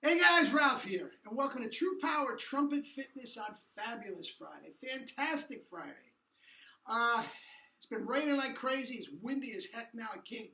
Hey guys, Ralph here, and welcome to True Power Trumpet Fitness on Fabulous Friday. Fantastic Friday. It's been raining like crazy. It's windy as heck now. I can't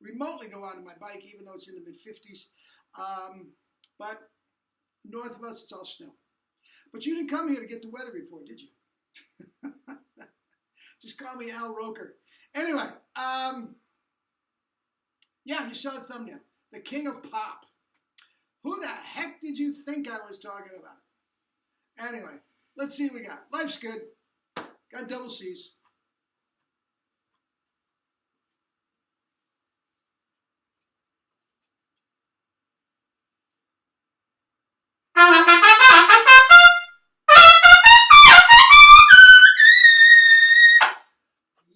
remotely go out on my bike, even though it's in the mid-50s. But north of us, it's all snow. But you didn't come here to get the weather report, did you? Just call me Al Roker. Anyway, yeah, you saw the thumbnail. The King of Pop. Who the heck did you think I was talking about? Anyway, let's see what we got. Life's good. Got double C's.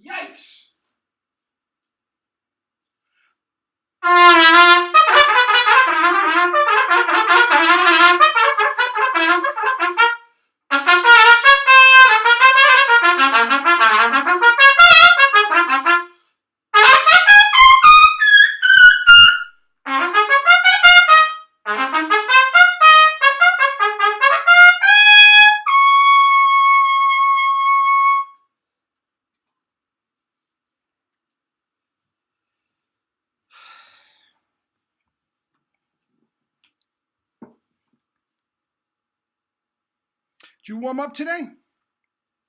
Yikes! Did you warm up today?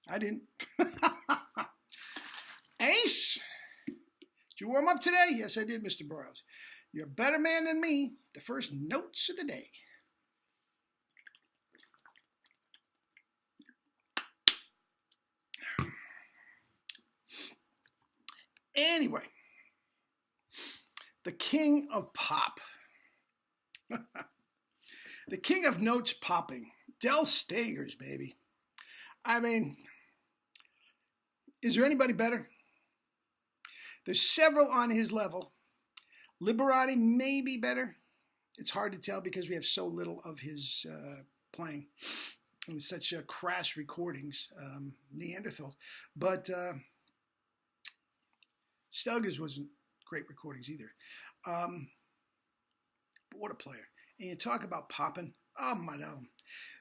I didn't. Ace? Did you warm up today? Yes, I did, Mr. Burrows. You're a better man than me. The first notes of the day. Anyway, the King of Pop. The King of Notes Popping. STAIGERS, baby. I mean, is there anybody better? There's several on his level. Liberati may be better. It's hard to tell because we have so little of his playing and such crass recordings, Neanderthal. But STAIGERS wasn't great recordings either. But what a player. And you talk about popping. Oh, my God.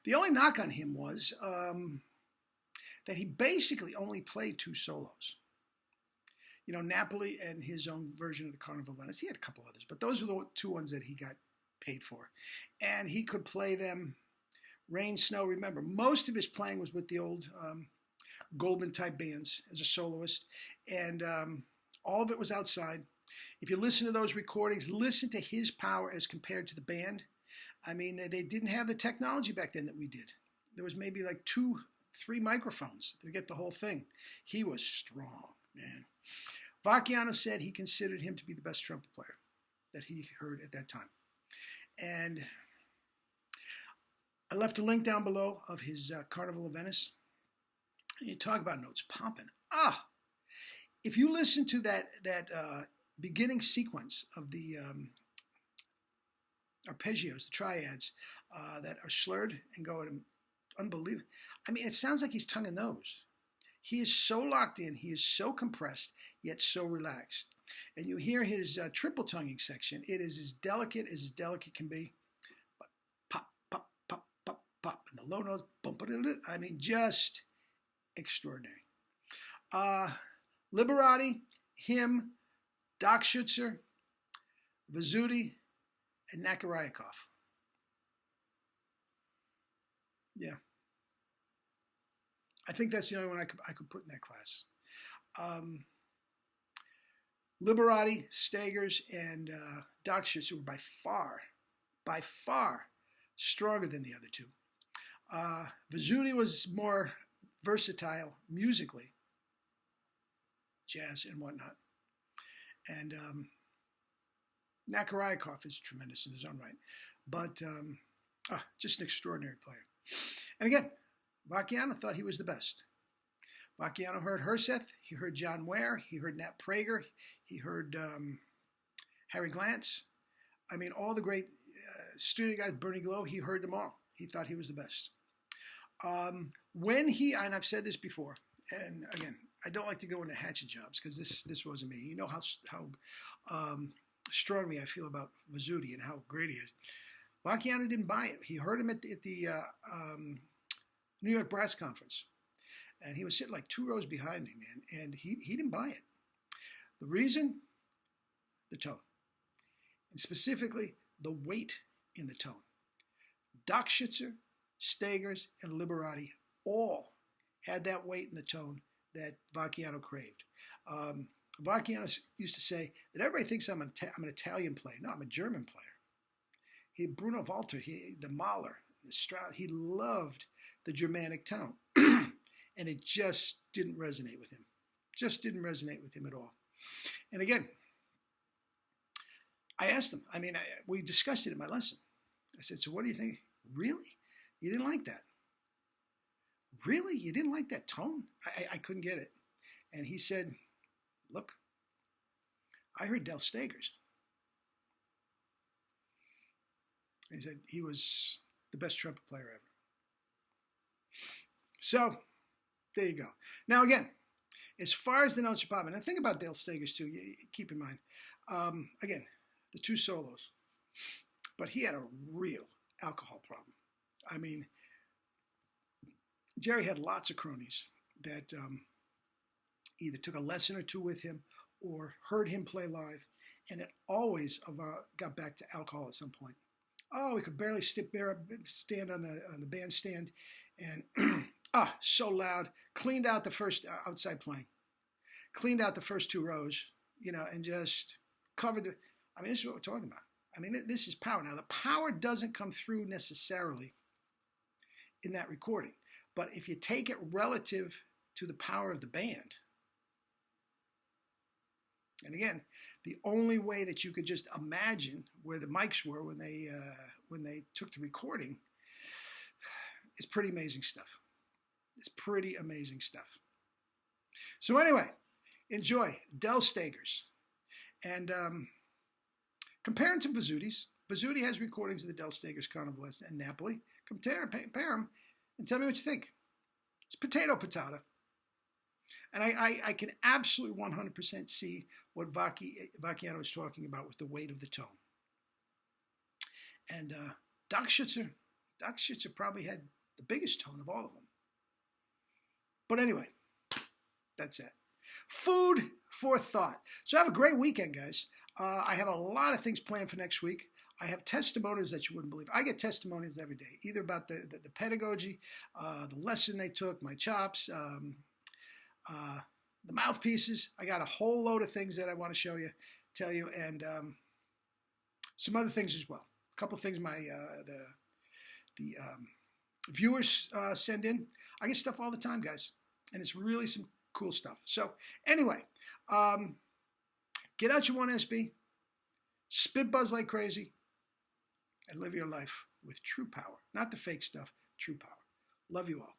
The only knock on him was that he basically only played two solos. You know, Napoli and his own version of the Carnival of Venice. He had a couple others, but those were the two ones that he got paid for. And he could play them rain, snow. Remember, most of his playing was with the old Goldman-type bands as a soloist. And all of it was outside. If you listen to those recordings, listen to his power as compared to the band. I mean, they didn't have the technology back then that we did. There was maybe like 2-3 microphones to get the whole thing. He was strong, man. Vacchiano said he considered him to be the best trumpet player that he heard at that time. And I left a link down below of his Carnival of Venice. And you talk about notes popping. If you listen to that beginning sequence of the arpeggios, the triads that are slurred and go at unbelievable. I mean, it sounds like he's tongue and nose. He is so locked in. He is so compressed, yet so relaxed. And you hear his triple tonguing section. It is as delicate can be. But pop, pop, pop, pop, pop. And the low notes, bump, I mean, just extraordinary. Liberati, him, Doc Schutzer, Vizzuti, and Nakarayakov. Yeah. I think that's the only one I could put in that class. Liberati, STAIGERS, and Doc Schutzer were by far stronger than the other two. Vizzuti was more versatile musically, jazz and whatnot. And Nakarayakov is tremendous in his own right. But just an extraordinary player. And again, Vacchiano thought he was the best. Vacchiano heard Herseth. He heard John Ware. He heard Nat Prager. He heard Harry Glantz. I mean, all the great studio guys, Bernie Glow, he heard them all. He thought he was the best. When he, and I've said this before, and again, I don't like to go into hatchet jobs because this wasn't me. You know how strongly I feel about Vizzuti and how great he is. Vacchiano didn't buy it. He heard him at the New York Brass Conference, and he was sitting like 2 rows behind me, man, and he didn't buy it. The reason? The tone, and specifically the weight in the tone. Doc Schitzer, Staigers, and Liberati all had that weight in the tone that Vacchiano craved. Vacchiano used to say that everybody thinks I'm an Italian player. No, I'm a German player. Bruno Walter, the Mahler, the Strauss, he loved the Germanic tone. And it just didn't resonate with him. Just didn't resonate with him at all. And again, I asked him, we discussed it in my lesson. I said, so what do you think? Really? You didn't like that? Really? You didn't like that tone? I couldn't get it. And he said, look, I heard Del Staigers. He said he was the best trumpet player ever. So, there you go. Now again, as far as the notes are popping, and think about Del Staigers too, keep in mind, again, the 2 solos. But he had a real alcohol problem. Jerry had lots of cronies that either took a lesson or 2 with him or heard him play live, and it always got back to alcohol at some point. Oh, we could barely stand on the bandstand, and so loud. Cleaned out the first outside playing, cleaned out the first 2 rows, and just covered the. This is what we're talking about. This is power. Now, the power doesn't come through necessarily in that recording, but if you take it relative to the power of the band, and again, the only way that you could just imagine where the mics were when they took the recording is pretty amazing stuff. It's pretty amazing stuff. So anyway, enjoy Del Staigers. And comparing to Vizzutis. Vizzuti has recordings of the Del Staigers Carnival in Napoli. Compare them and tell me what you think. It's potato. And I can absolutely 100% see what Vacchiano is talking about with the weight of the tone. And Doc Schitzer probably had the biggest tone of all of them. But anyway, that's it. Food for thought. So have a great weekend, guys. I have a lot of things planned for next week. I have testimonies that you wouldn't believe. I get testimonies every day, either about the pedagogy, the lesson they took, my chops, the mouthpieces. I got a whole load of things that I want to tell you, and some other things as well. A couple of things the viewers send in. I get stuff all the time, guys, and it's really some cool stuff. So anyway, get out your 1SB, spit buzz like crazy, and live your life with true power. Not the fake stuff, true power. Love you all.